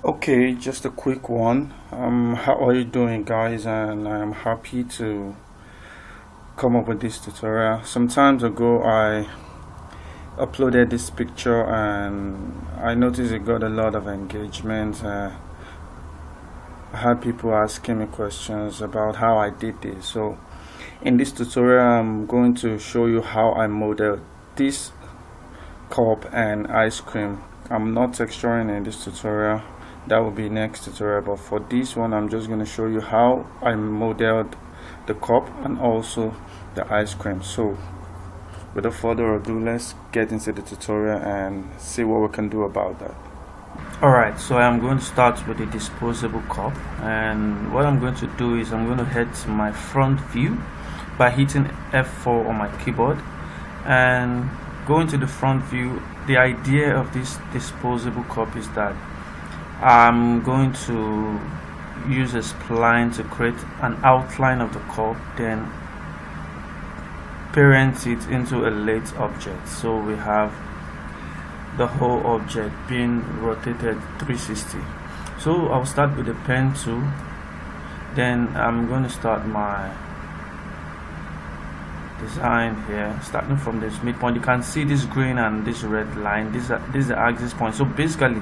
Okay, just a quick one. How are you doing, guys? And I'm happy to come up with this tutorial. Some times ago, I uploaded this picture and I noticed it got a lot of engagement. I had people asking me questions about how I did this. So, in this tutorial, I'm going to show you how I modeled this cup and ice cream. I'm not texturing in this tutorial. That will be next tutorial, but for this one I'm just going to show you how I modeled the cup and also the ice cream. So without further ado, let's get into the tutorial and see what we can do about that. Alright, so I'm going to start with the disposable cup, and what I'm going to do is I'm going to head to my front view by hitting F4 on my keyboard and go into the front view. The idea of this disposable cup is that I'm going to use a spline to create an outline of the cup, then parent it into a lathe object. So we have the whole object being rotated 360. So I'll start with the pen tool, then I'm going to start my design here, starting from this midpoint. You can see this green and this red line. This is the axis point. So basically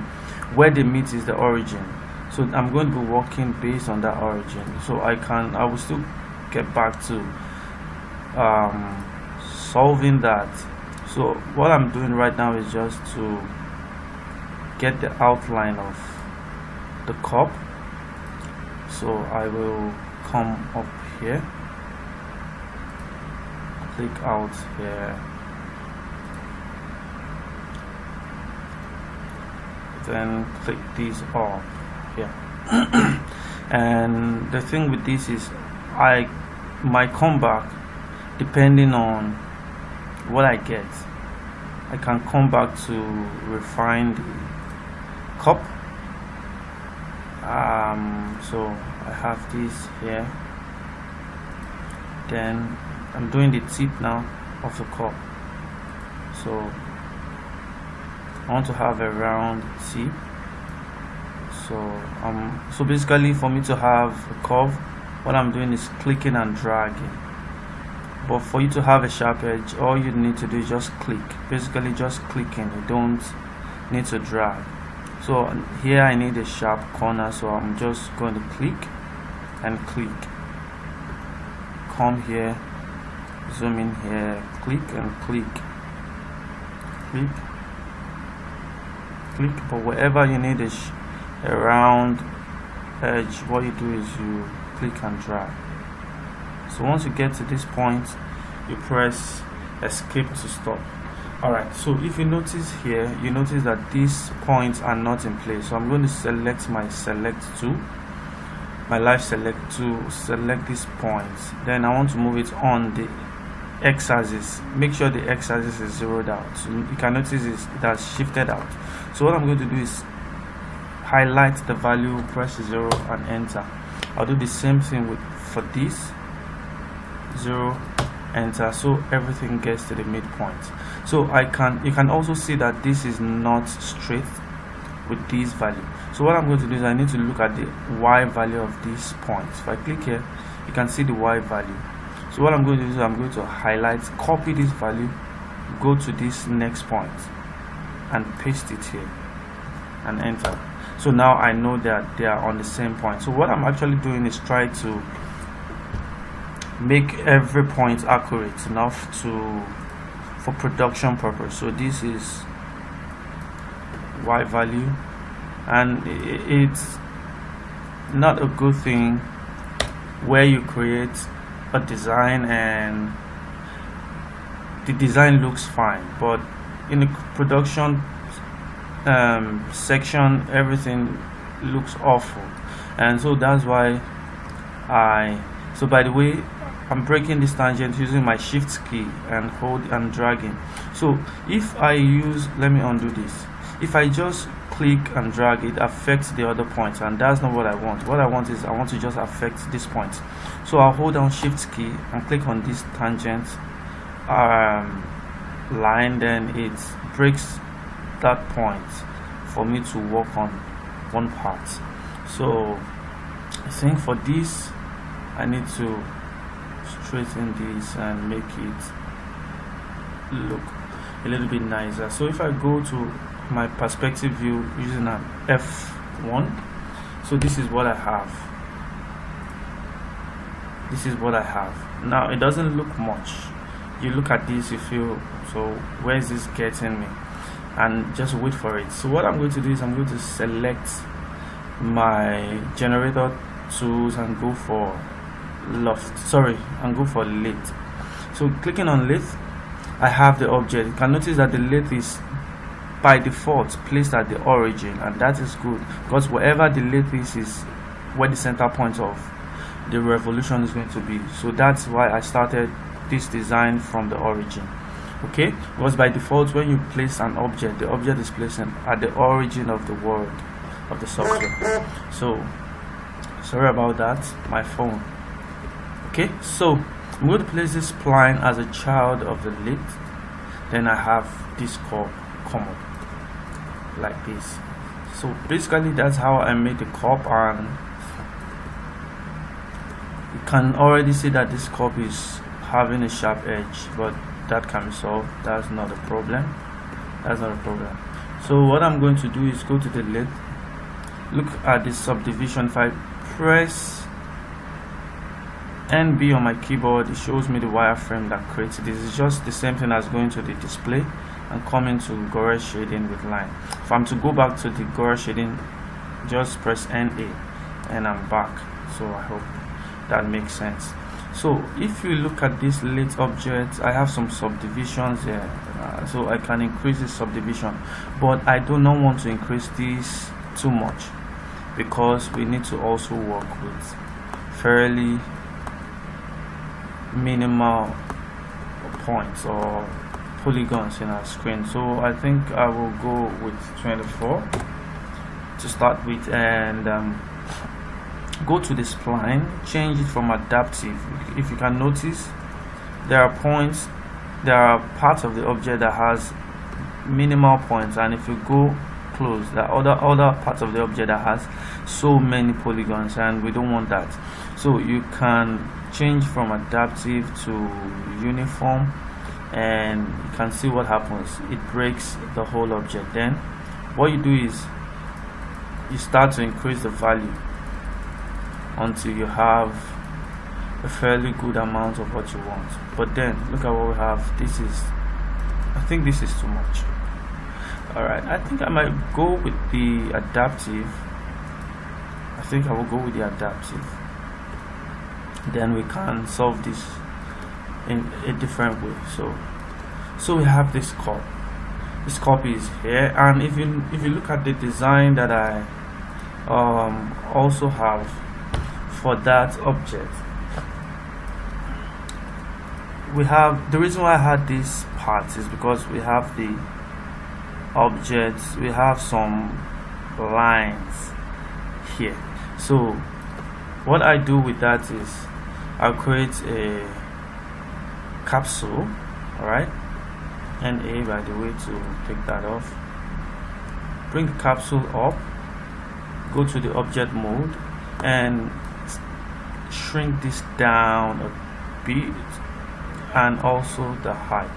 where they meet is the origin. So I'm going to be working based on that origin. So I will still get back to solving that. So what I'm doing right now is just to get the outline of the cup. So I will come up here, click out here, then click these off here. And the thing with this is I might come back depending on what I get. I can come back to refine the cup. So I have this here, then I'm doing the tip now of the cup. So I want to have a round tip. So basically for me to have a curve, what I'm doing is clicking and dragging. But for you to have a sharp edge, all you need to do is just click. Basically just clicking, you don't need to drag. So here I need a sharp corner, so I'm just going to click and click. Come here, zoom in here, click and click, click, click. But wherever you need a round edge, what you do is you click and drag. So once you get to this point, you press escape to stop. Alright, so if you notice here, you notice that these points are not in place. So I'm going to select my select tool, my live select to select these points. Then I want to move it on the x-axis. Make sure the x-axis is zeroed out. So you can notice it has shifted out. So what I'm going to do is highlight the value, press 0 and enter. I'll do the same thing for this, 0, enter, so everything gets to the midpoint. So you can also see that this is not straight with this value. So what I'm going to do is I need to look at the y value of these points. If I click here, you can see the y value. So what I'm going to do is I'm going to highlight, copy this value, go to this next point and paste it here and enter. So now I know that they are on the same point. So what I'm actually doing is try to make every point accurate enough for production purpose. So this is y value, and it's not a good thing where you create a design and the design looks fine, but in the production section everything looks awful. And so that's why so by the way, I'm breaking this tangent using my shift key and hold and dragging. So if I use, let me undo this, if I just click and drag, it affects the other points, and that's not what I want. What I want is I want to just affect this point. So I'll hold down shift key and click on this tangent line, then it breaks that point for me to work on one part. So I think for this I need to straighten this and make it look a little bit nicer. So if I go to my perspective view using an F1, so this is what I have. This is what I have. Now it doesn't look much. You look at this, you feel, so where is this getting me? And just wait for it. So what I'm going to do is I'm going to select my generator tools and go for lathe. So clicking on lathe, I have the object. You can notice that the lathe is by default placed at the origin, and that is good because wherever the lathe is where the center point of the revolution is going to be. So that's why I started this design from the origin. Okay, because by default when you place an object, the object is placed at the origin of the world of the software. So sorry about that, my phone. Okay, so I'm going to place this spline as a child of the lathe. Then I have this curve come up like this. So basically that's how I made the curve, and you can already see that this curve is having a sharp edge, but that can be solved. That's not a problem. That's not a problem. So what I'm going to do is go to the lathe, look at this subdivision. If I press NB on my keyboard, it shows me the wireframe that creates this. Is just the same thing as going to the display and coming to garage shading with line. If I'm to go back to the garage shading, just press NA and I'm back. So I hope that makes sense. So if you look at this lathe object, I have some subdivisions here, so I can increase this subdivision, but I do not want to increase this too much because we need to also work with fairly minimal points or polygons in our screen. So I think I will go with 24 to start with, and go to the spline, change it from adaptive. If you can notice, there are parts of the object that has minimal points, and if you go close, there are other parts of the object that has so many polygons, and we don't want that. So you can change from adaptive to uniform, and you can see what happens. It breaks the whole object. Then what you do is you start to increase the value until you have a fairly good amount of what you want. But then look at what we have. I think this is too much. Alright, I think I might go with the adaptive. I think I will go with the adaptive. Then we can solve this in a different way. So we have this copy. This copy is here, and if you look at the design that I also have for that object, we have, the reason why I had this part is because we have the objects, we have some lines here. So what I do with that is I'll create a capsule, alright, and A, by the way, to take that off. Bring the capsule up, go to the object mode, and shrink this down a bit, and also the height.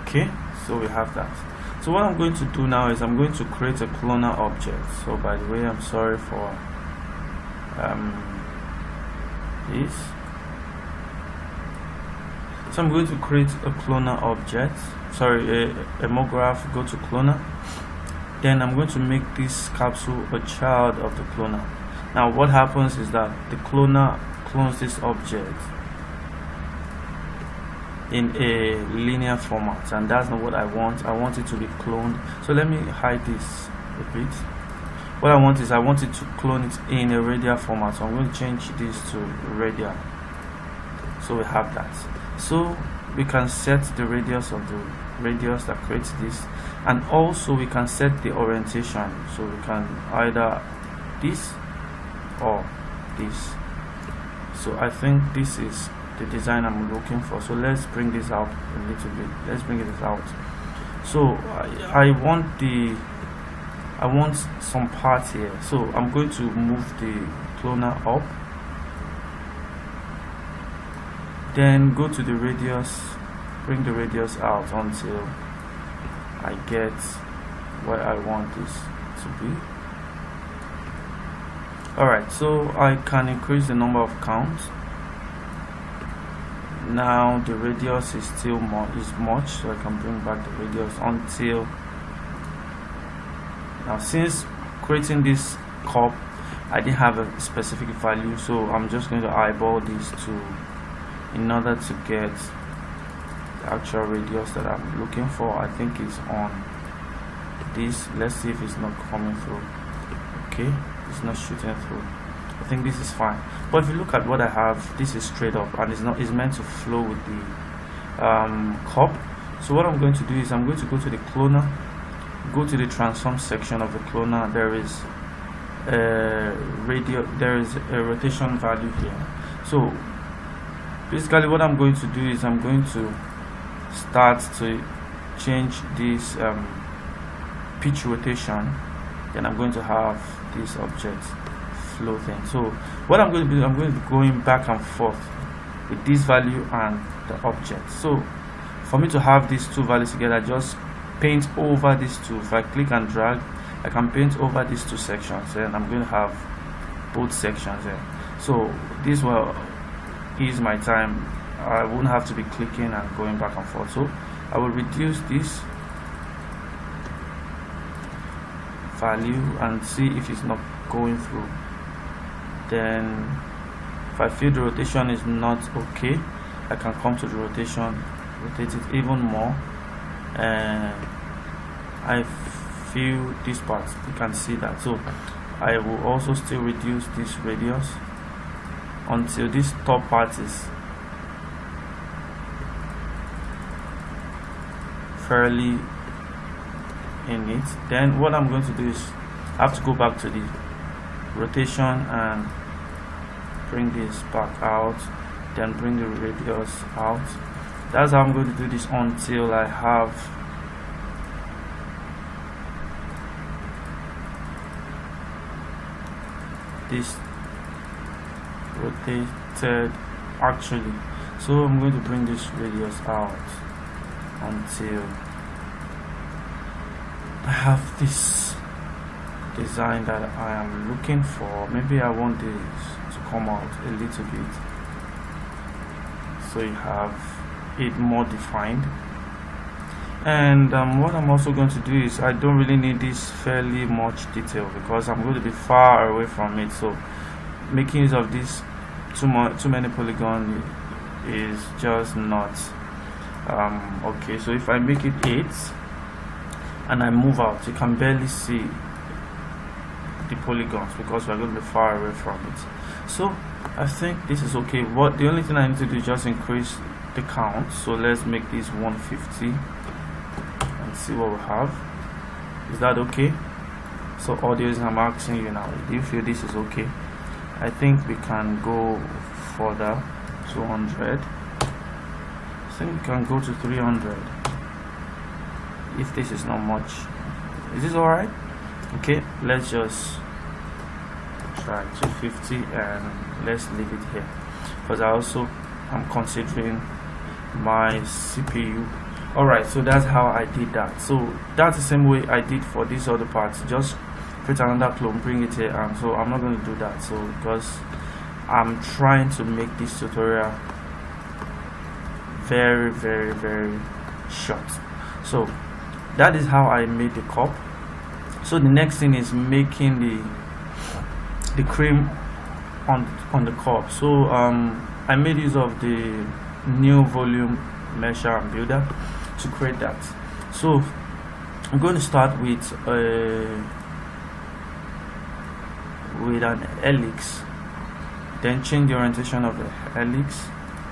Okay, so we have that. So what I'm going to do now is I'm going to create a cloner object. So by the way, I'm sorry for this. So I'm going to create a cloner object, sorry, a MoGraph. Go to cloner, then I'm going to make this capsule a child of the cloner. Now what happens is that the cloner clones this object in a linear format, and that's not what I want. I want it to be cloned. So let me hide this a bit. What I want is I want it to clone it in a radial format, so I'm going to change this to radial. So we have that. So we can set the radius of the radius that creates this, and also we can set the orientation. So we can either this or this. So I think this is the design I'm looking for. So let's bring this out a little bit. Let's bring it out. So I want some parts here, so I'm going to move the cloner up, then go to the radius, bring the radius out until I get where I want this to be. Alright, so I can increase the number of counts. Now the radius is still much, so I can bring back the radius until now. Since creating this cup, I didn't have a specific value, so I'm just going to eyeball these two in order to get the actual radius that I'm looking for. I think it's on this. Let's see if it's not coming through. Okay, it's not shooting through. I think this is fine, but if you look at what I have, this is straight up and it's meant to flow with the cup. So what I'm going to do is I'm going to go to the cloner, go to the transform section of the cloner. There is a rotation value here. So basically what I'm going to do is I'm going to start to change this pitch rotation. Then I'm going to have this object flow thing. So what I'm going to do, I'm going to be going back and forth with this value and the object. So for me to have these two values together, just paint over these two. If I click and drag, I can paint over these two sections, and I'm going to have both sections here. So this will ease my time. I won't have to be clicking and going back and forth. So I will reduce this value and see if it's not going through. Then if I feel the rotation is not okay, I can come to the rotation, rotate it even more, and I feel this part, you can see that. So I will also still reduce this radius until this top part is fairly in it. Then what I'm going to do is I have to go back to the rotation and bring this back out, then bring the radius out. That's how I'm going to do this until I have this rotated actually. So I'm going to bring this radius out until I have this design that I am looking for. Maybe I want this to come out a little bit, so you have it more defined. And what I'm also going to do is I don't really need this fairly much detail because I'm going to be far away from it. So making use of this too many polygon is just not okay. So if I make it 8 and I move out, you can barely see the polygons because we're going to be far away from it. So I think this is okay. What the only thing I need to do is just increase the count. So let's make this 150 and see what we have. Is that okay? So audios, I'm asking you now, do you feel this is okay? I think we can go further. 200. I think we can go to 300 if this is not much. Is this all right? Okay, let's just try 250 and let's leave it here because I also am considering my CPU. Alright, so that's how I did that. So that's the same way I did for these other parts. Just create another clone, bring it here, and so I'm not going to do that. So because I'm trying to make this tutorial very short. So that is how I made the cup. So the next thing is making the cream on the cup. So I made use of the new volume measure and builder to create that. So I'm going to start with an helix, then change the orientation of the helix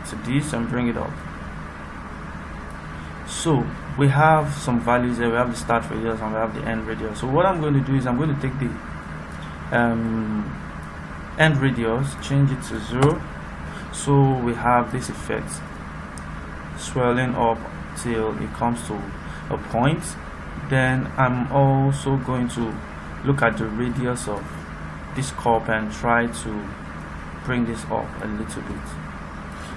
to this and bring it up. So we have some values there. We have the start radius and we have the end radius. So what I'm going to do is I'm going to take the end radius, change it to 0. So we have this effect swelling up till it comes to a point. Then I'm also going to look at the radius of this cup and try to bring this up a little bit.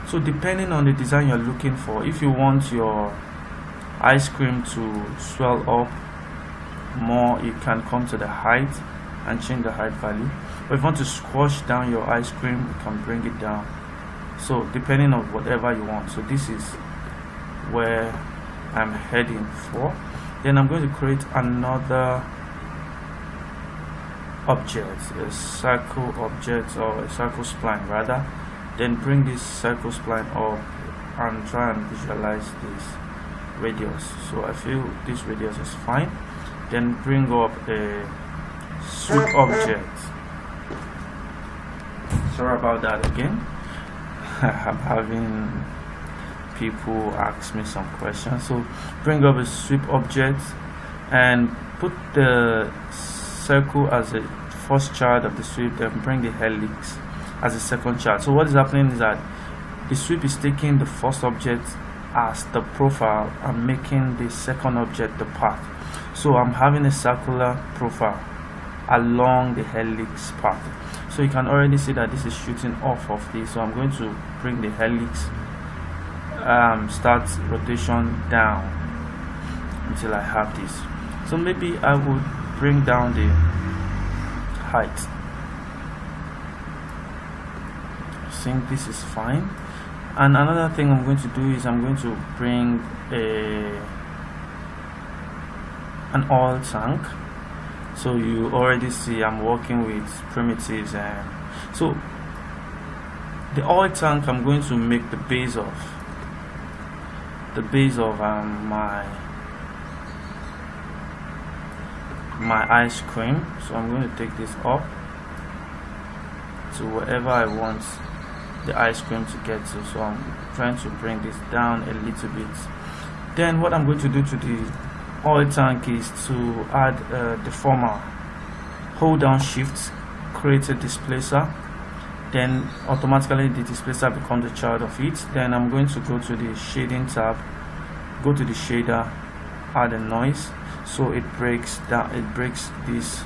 So depending on the design you're looking for, if you want your ice cream to swell up more, you can come to the height and change the height value. But if you want to squash down your ice cream, you can bring it down. So depending on whatever you want. So this is where I'm heading for. Then I'm going to create another object, a circle object, or a circle spline rather. Then bring this circle spline up and try and visualize this radius. So I feel this radius is fine. Then bring up a sweep object. Sorry about that again. I'm having people ask me some questions. So bring up a sweep object and put the circle as a first child of the sweep, then bring the helix as a second child. So what is happening is that the sweep is taking the first object as the profile and making the second object the path. So I'm having a circular profile along the helix path. So you can already see that this is shooting off of this. So I'm going to bring the helix, start rotation down until I have this. So maybe I would bring down the height. I think this is fine. And another thing I'm going to do is I'm going to bring an oil tank. So you already see I'm working with primitives, and so the oil tank I'm going to make the base of my ice cream. So I'm going to take this up to wherever I want the ice cream to get to. So I'm trying to bring this down a little bit. Then what I'm going to do to the oil tank is to add a deformer. Hold down shift, create a displacer, then automatically the displacer becomes a child of it. Then I'm going to go to the shading tab, go to the shader, add a noise, so it breaks this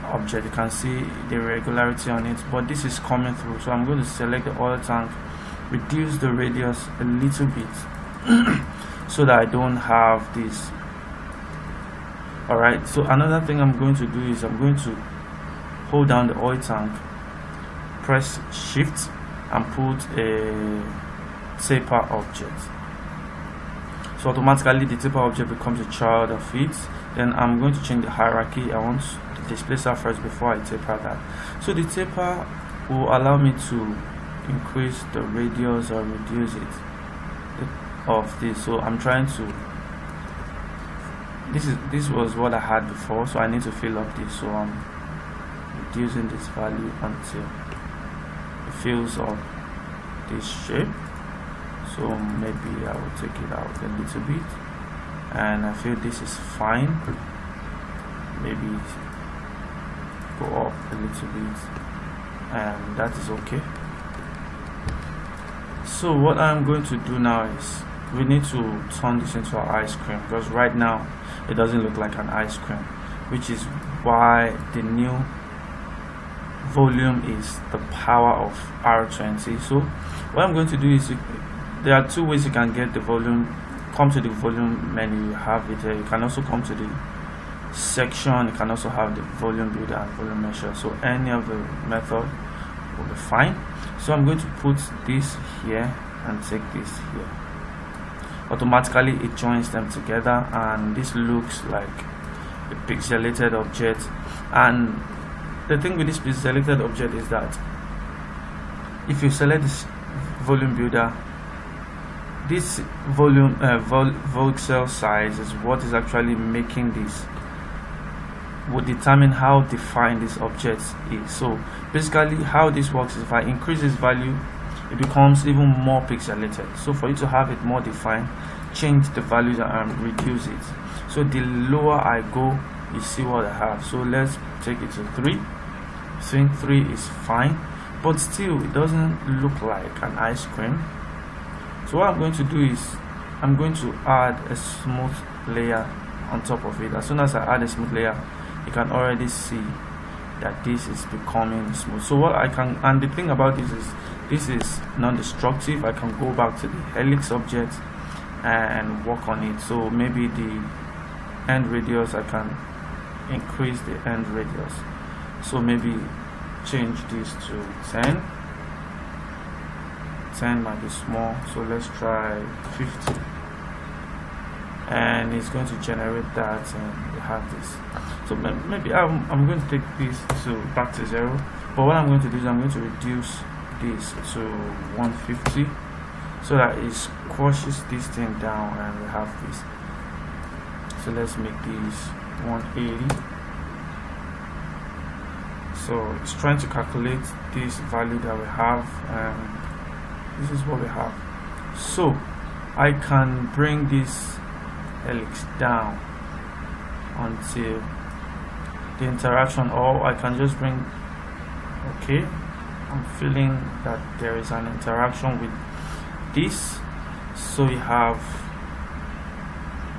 object. You can see the irregularity on it, but this is coming through. So I'm going to select the oil tank, reduce the radius a little bit so that I don't have this. Alright, so another thing I'm going to do is I'm going to hold down the oil tank, press shift and put a taper object. So automatically the taper object becomes a child of it. Then I'm going to change the hierarchy. I want the displacer first before I taper that. So the taper will allow me to increase the radius or reduce it of this. So I'm trying to, this was what I had before, so I need to fill up this. So I'm reducing this value until it fills up this shape. So maybe I will take it out a little bit, and I feel this is fine. Maybe go up a little bit, and that is okay. So what I'm going to do now is we need to turn this into an ice cream, because right now it doesn't look like an ice cream, which is why the new volume is the power of R20. So what I'm going to do is, there are two ways you can get the volume. Come to the volume menu, you have it there. You can also come to the section, you can also have the volume builder and volume measure. So any of the method will be fine. So I'm going to put this here and take this here. Automatically it joins them together, and this looks like a pixelated object. And the thing with this pixelated object is that if you select this volume builder, this volume voxel size is what is actually making this, will determine how defined this object is. So basically how this works is, if I increase this value, it becomes even more pixelated. So for you to have it more defined, change the values and reduce it. So the lower I go, you see what I have. So let's take it to 3. I think 3 is fine. but still it doesn't look like an ice cream. So what I'm going to do is I'm going to add a smooth layer on top of it. As soon as I add a smooth layer, you can already see that this is becoming smooth. So what I can, and the thing about this is non-destructive. I can go back to the helix object and work on it. So maybe the end radius, I can increase the end radius. So maybe change this to 10. 10 might be small, so let's try 50, and it's going to generate that, and we have this. So maybe I'm going to take this to back to 0, but what I'm going to do is I'm going to reduce this to 150 so that it squashes this thing down, and we have this. So let's make these 180. So it's trying to calculate this value that we have, and this is what we have. So I can bring this helix down until the interaction, or I can just bring, okay, I'm feeling that there is an interaction with this, so we have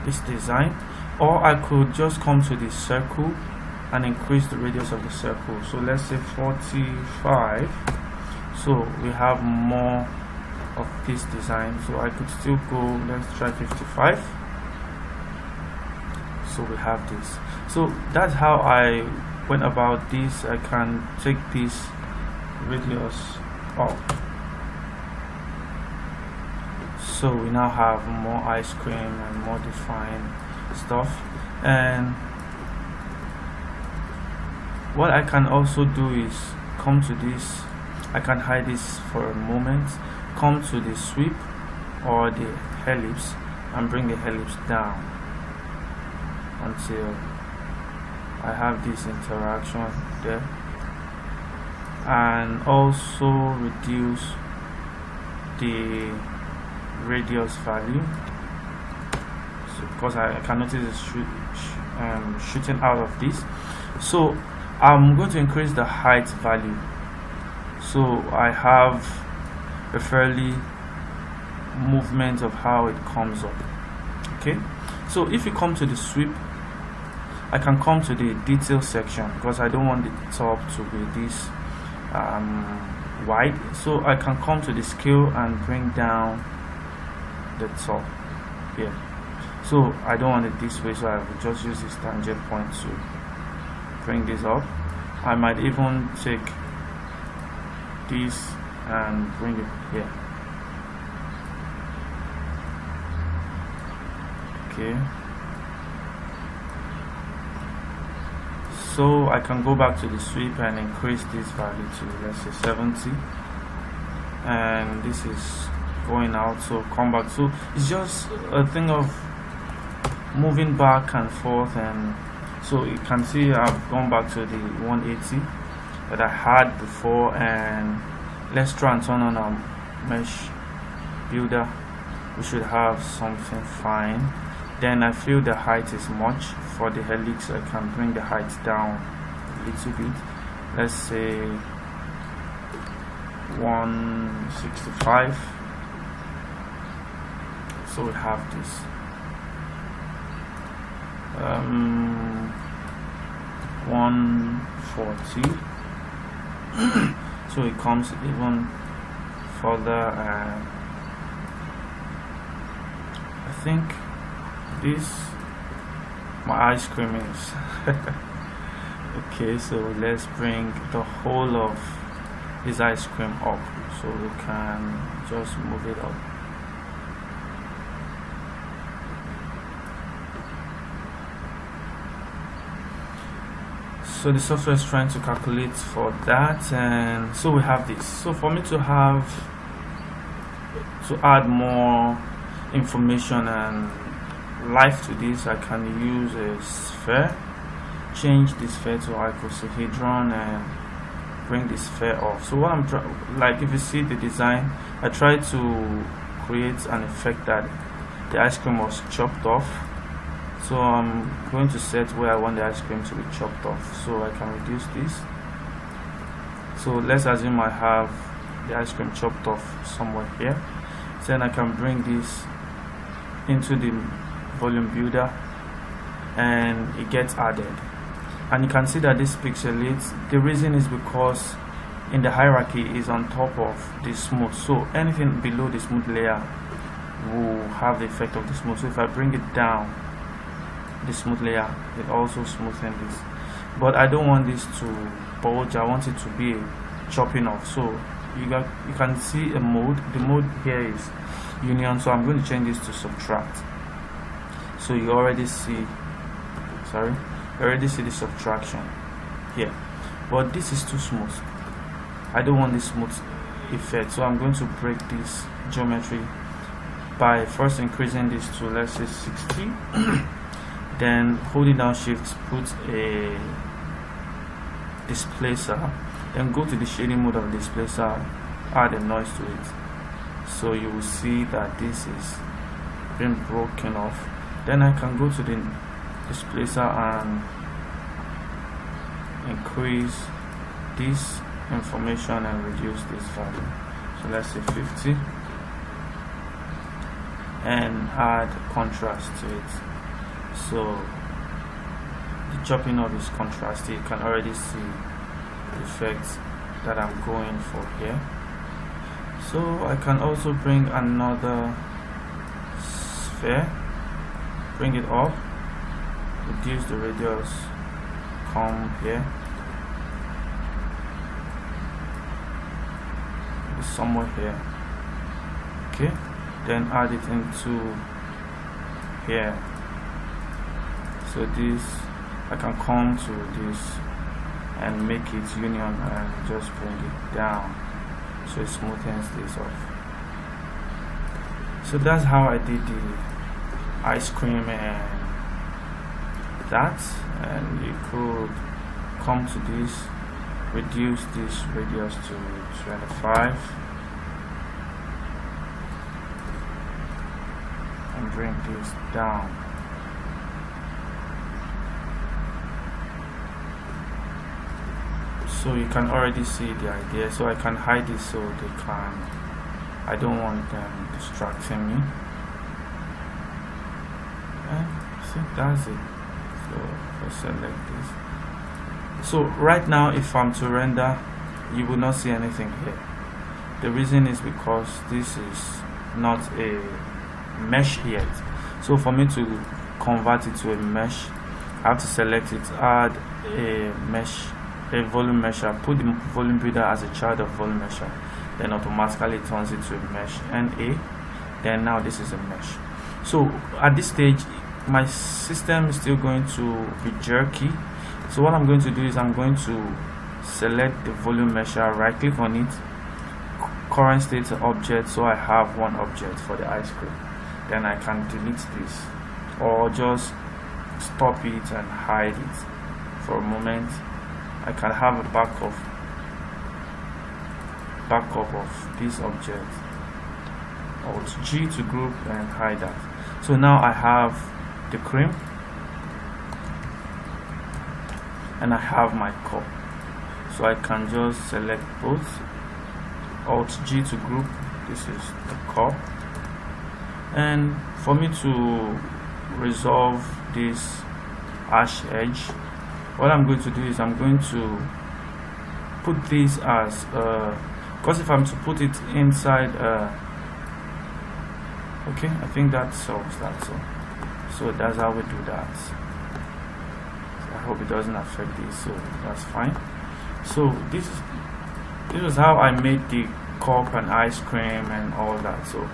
this design. Or I could just come to the circle and increase the radius of the circle. So let's say 45. So we have more of this design. So I could still go, let's try 55. So we have this. So that's how I went about this. I can take this radius up. So we now have more ice cream and more defined stuff. And what I can also do is come to this, I can hide this for a moment, come to the sweep or the helix and bring the helix down until I have this interaction there, and also reduce the radius value, so because I can notice it's shooting out of this. So I'm going to increase the height value, so I have a fairly movement of how it comes up. Okay, so if you come to the sweep, I can come to the detail section because I don't want the top to be this wide. So I can come to the scale and bring down the top here. So I don't want it this way, so I will just use this tangent point to bring this up. I might even take this and bring it here. Okay, so I can go back to the sweep and increase this value to, let's say, 70, and this is going out, so come back. So it's just a thing of moving back and forth, and so you can see I've gone back to the 180 that I had before, and let's try and turn on our mesh builder. We should have something fine. Then I feel the height is much for the helix. I can bring the height down a little bit, let's say 165. So we have this 140. So it comes even further, and I think this my ice cream is okay. So let's bring the whole of this ice cream up, so we can just move it up. So the software is trying to calculate for that, and so we have this. So for me to add more information and life to this, I can use a sphere, change this sphere to icosahedron, and bring this sphere off. So what I'm like, if you see the design, I try to create an effect that the ice cream was chopped off. So I'm going to set where I want the ice cream to be chopped off, so I can reduce this. So let's assume I have the ice cream chopped off somewhere here. Then I can bring this into the volume builder and it gets added, and you can see that this pixelates. The reason is because in the hierarchy is on top of the smooth, so anything below the smooth layer will have the effect of the smooth. So if I bring it down the smooth layer, it also smoothens this, but I don't want this to bulge. I want it to be a chopping off. So you can see a mode. The mode here is union, so I'm going to change this to subtract. So you already see the subtraction here, but this is too smooth. I don't want this smooth effect, so I'm going to break this geometry by first increasing this to, let's say, 60. Then holding down shift, put a displacer, then go to the shading mode of displacer, add a noise to it. So you will see that this is being broken off. Then I can go to the displacer and increase this information and reduce this value. So let's say 50, and add contrast to it. So the chopping of is contrasted. You can already see the effects that I'm going for here. So I can also bring another sphere, bring it up, reduce the radius, come here, it's somewhere here, okay, then add it into here. So this, I can come to this and make it union and just bring it down so it smoothens this off. So that's how I did the ice cream and that. And you could come to this, reduce this radius to 25 and bring this down. So you can already see the idea. So I can hide this so they can, I don't want them distracting me. And so that's it. So let's select this. So right now, if I'm to render, you will not see anything here. The reason is because this is not a mesh yet. So for me to convert it to a mesh, I have to select it, add a mesh, a volume mesher, put the volume builder as a child of volume mesher, then automatically it turns it to a mesh, NA. Then now this is a mesh. So at this stage, my system is still going to be jerky. So what I'm going to do is I'm going to select the volume mesher, right click on it, current state object, so I have one object for the ice cream. Then I can delete this or just stop it and hide it for a moment. I can have a backup of this object, Alt G to group and hide that. So now I have the cream and I have my cup, so I can just select both, Alt G to group, this is the cup. And for me to resolve this hash edge, what I'm going to do is I'm going to put this as because if I'm to put it inside okay, I think that solves that. So that's how we do that. So I hope it doesn't affect this, so that's fine. So this is how I made the cup and ice cream and all that. So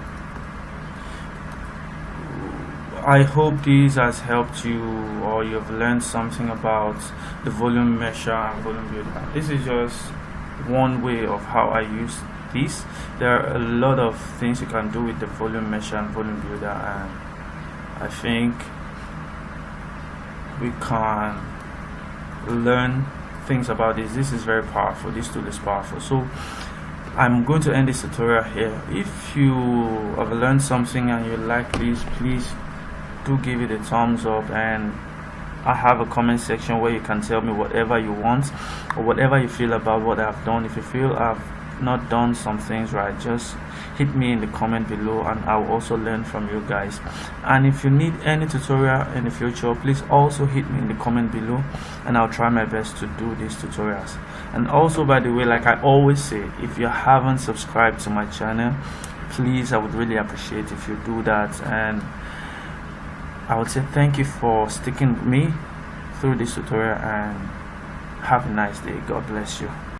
I hope this has helped you, or you've learned something about the volume mesher and volume builder. This is just one way of how I use this. There are a lot of things you can do with the volume mesher and volume builder, and I think we can learn things about this. This is very powerful. This tool is powerful. So I'm going to end this tutorial here. If you have learned something and you like this, please do give it a thumbs up, and I have a comment section where you can tell me whatever you want or whatever you feel about what I've done. If you feel I've not done some things right, just hit me in the comment below, and I'll also learn from you guys. And if you need any tutorial in the future, please also hit me in the comment below, and I'll try my best to do these tutorials. And also, by the way, like I always say, if you haven't subscribed to my channel, please, I would really appreciate if you do that. And I would say thank you for sticking with me through this tutorial, and have a nice day. God bless you.